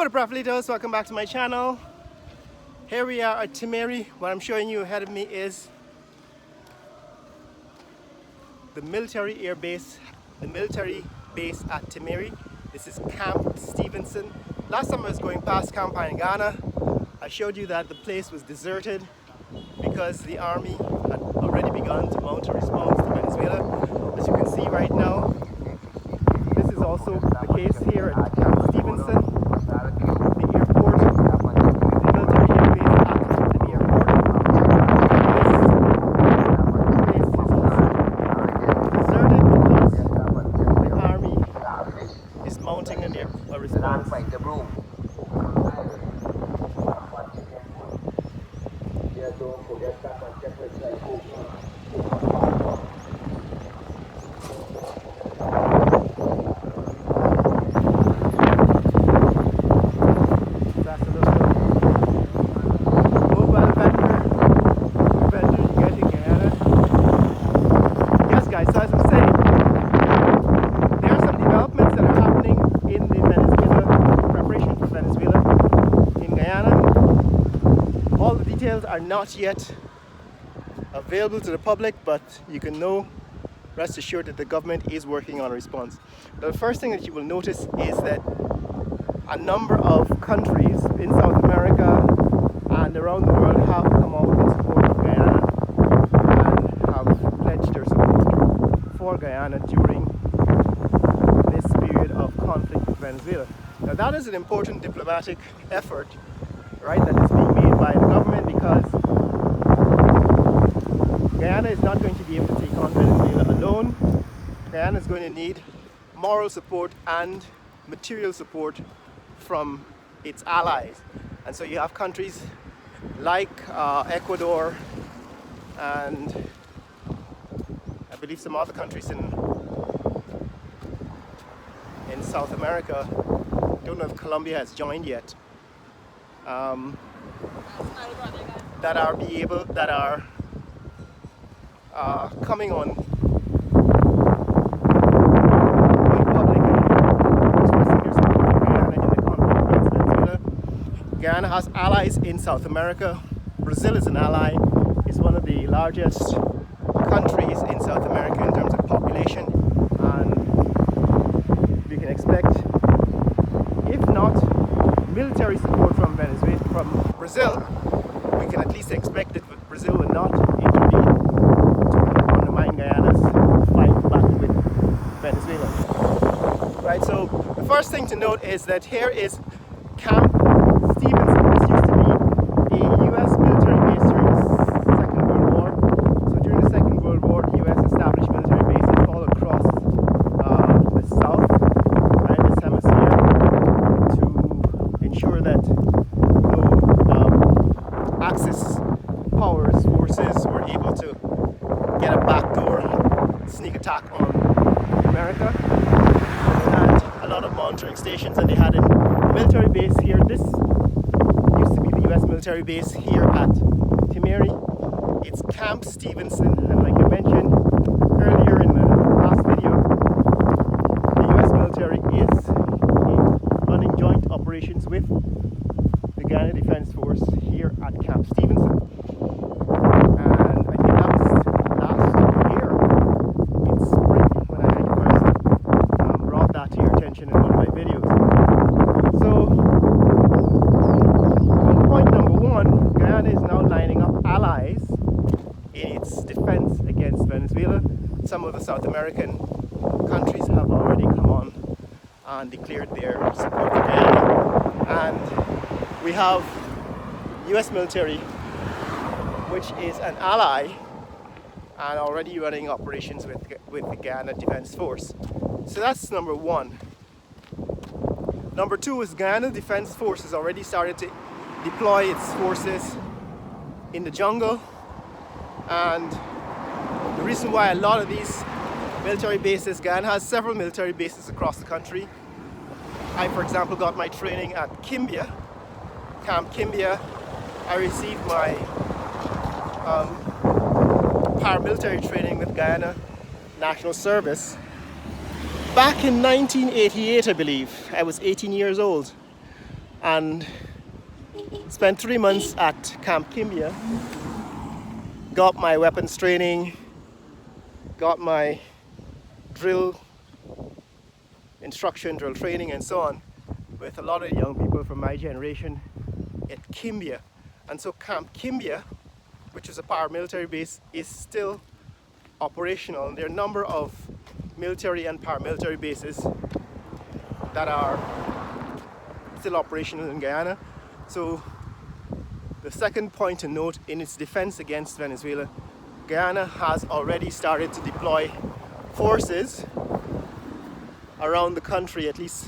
What up, Proflitos? Welcome back to my channel. Here we are at Timeri. What I'm showing you ahead of me is the military air base, the military base at Timeri. This is Camp Stevenson. Last time I was going past Camp Guyana, I showed you that the place was deserted because the army had already begun to mount a response to Venezuela. As you can see right now, this is also the case here at Camp Stevenson. The airport, the military air base at the airport. This place is also deserted because the army is mounting a response. Are not yet available to the public, but you can rest assured that the government is working on a response. The first thing that you will notice is that a number of countries in South America and around the world have come out in support of Guyana and have pledged their support for Guyana during this period of conflict with Venezuela. Now that is an important diplomatic effort, right, that is being made by the government, because Guyana is not going to be able to take on Venezuela alone. Guyana is going to need moral support and material support from its allies. And so you have countries like Ecuador and I believe some other countries in South America. I don't know if Colombia has joined yet. That are coming on public and expressing their support for Guyana in the conflict against Venezuela. Guyana has allies in South America. Brazil is an ally. It's one of the largest countries in South America in terms of population, and we can expect, if not military support from Brazil, we can at least expect that Brazil will not intervene to undermine Guyana's fight back with Venezuela. Right, so the first thing to note is that here is Camp Stevenson. This used to be a U.S. military base during the Second World War. So during the Second World War, the U.S. established military bases all across the south, right, this hemisphere, to ensure that Axis powers forces were able to get a backdoor sneak attack on America. So they had a lot of monitoring stations, and they had a military base here. This used to be the US military base here at Timeri. It's Camp Stevenson, and like I mentioned earlier in the last video, the US military is running joint operations with the Guyana Defense Force here at Camp Stevenson. And I think that was last year in spring when I first brought that to your attention in one of my videos. So, on point number one, Guyana is now lining up allies in its defense against Venezuela. Some of the South American countries have already come on and declared their support for Guyana. And we have US military, which is an ally and already running operations with the Guyana Defense Force. So that's number one. Number two is Guyana Defense Force has already started to deploy its forces in the jungle, and the reason why a lot of these military bases, Guyana has several military bases across the country. I, for example, got my training at Kimbia, Camp Kimbia. I received my paramilitary training with Guyana National Service back in 1988, I believe. I was 18 years old. and spent 3 months at Camp Kimbia. Got my weapons training, got my drill instruction, drill training and so on with a lot of young people from my generation at Kimbia. And so Camp Kimbia, which is a paramilitary base, is still operational. And there are a number of military and paramilitary bases that are still operational in Guyana. So the second point to note, in its defense against Venezuela, Guyana has already started to deploy forces around the country, at least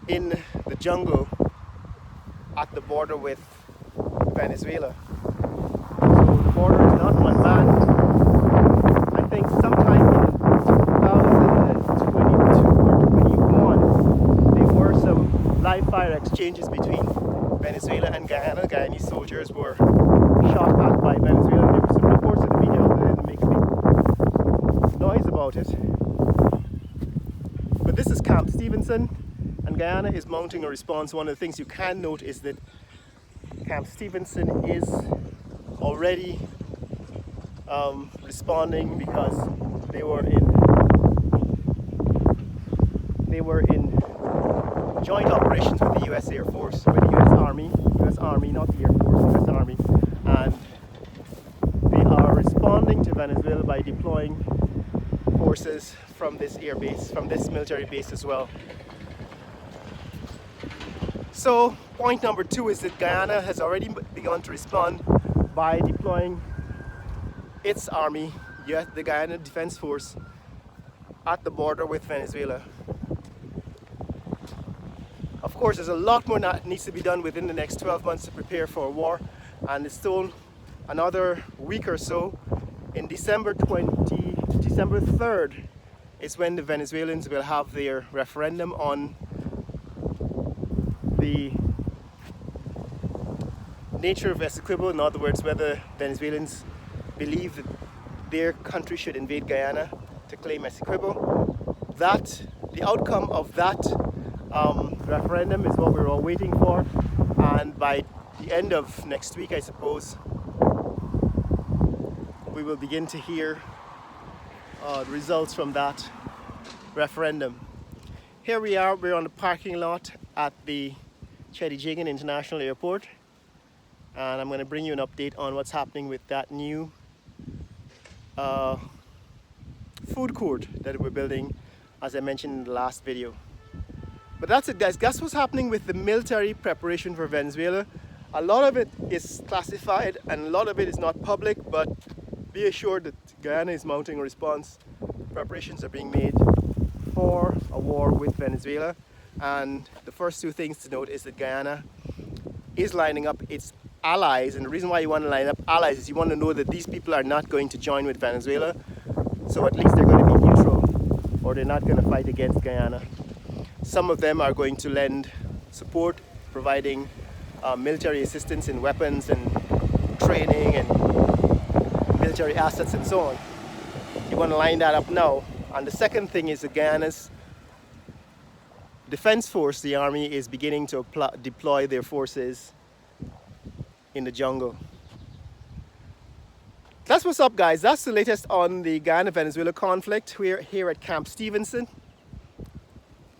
in the jungle at the border with Venezuela. So the border is not unmanned. I think sometime in 2022 or 21, there were some live fire exchanges between Venezuela and Guyana. Guyanese soldiers were shot at by Venezuela. There were some reports in the media, but they didn't make a big noise about it. But this is Camp Stevenson, and Guyana is mounting a response. One of the things you can note is that Camp Stevenson is already responding because they were in joint operations with the U.S. Air Force, with the U.S. Army, not the Air Force, U.S. Army, and they are responding to Venezuela by deploying forces from this air base, from this military base as well. So point number 2 is that Guyana has already begun to respond by deploying its army, the Guyana Defense Force, at the border with Venezuela. Of course, there's a lot more that needs to be done within the next 12 months to prepare for a war, and it's still another week or so. In December 3rd is when the Venezuelans will have their referendum on the nature of Essequibo. In other words, whether Venezuelans believe that their country should invade Guyana to claim Essequibo. The outcome of that referendum is what we're all waiting for, and by the end of next week, I suppose, we will begin to hear the results from that referendum. Here we are, we're on the parking lot at the Chedijigan International Airport, and I'm going to bring you an update on what's happening with that new food court that we're building, as I mentioned in the last video. But that's it, guys. That's what's happening with the military preparation for Venezuela. A lot of it is classified and a lot of it is not public, but be assured that Guyana is mounting a response. Preparations are being made for a war with Venezuela, and the first 2 things to note is that Guyana is lining up its allies, and the reason why you want to line up allies is you want to know that these people are not going to join with Venezuela, so at least they're going to be neutral, or they're not going to fight against Guyana. Some of them are going to lend support, providing military assistance in weapons and training and military assets and so on. You want to line that up now. And the second thing is that Guyana's defense force, the army, is beginning to deploy their forces in the jungle. That's what's up, guys. That's the latest on the Guyana-Venezuela conflict. We're here at Camp Stevenson.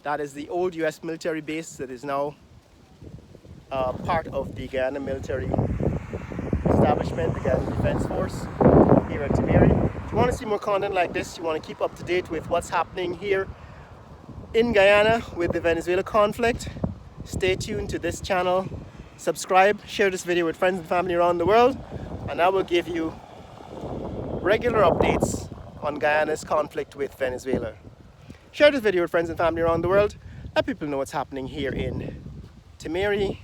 That is the old US military base that is now part of the Guyana military establishment, the Guyana Defense Force here at Timeri. If you want to see more content like this, you want to keep up to date with what's happening here in Guyana with the Venezuela conflict, stay tuned to this channel, subscribe, share this video with friends and family around the world, and I will give you regular updates on Guyana's conflict with Venezuela. Share this video with friends and family around the world. Let people know what's happening here in Timeri,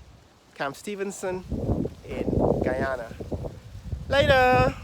Camp Stevenson in Guyana. Later!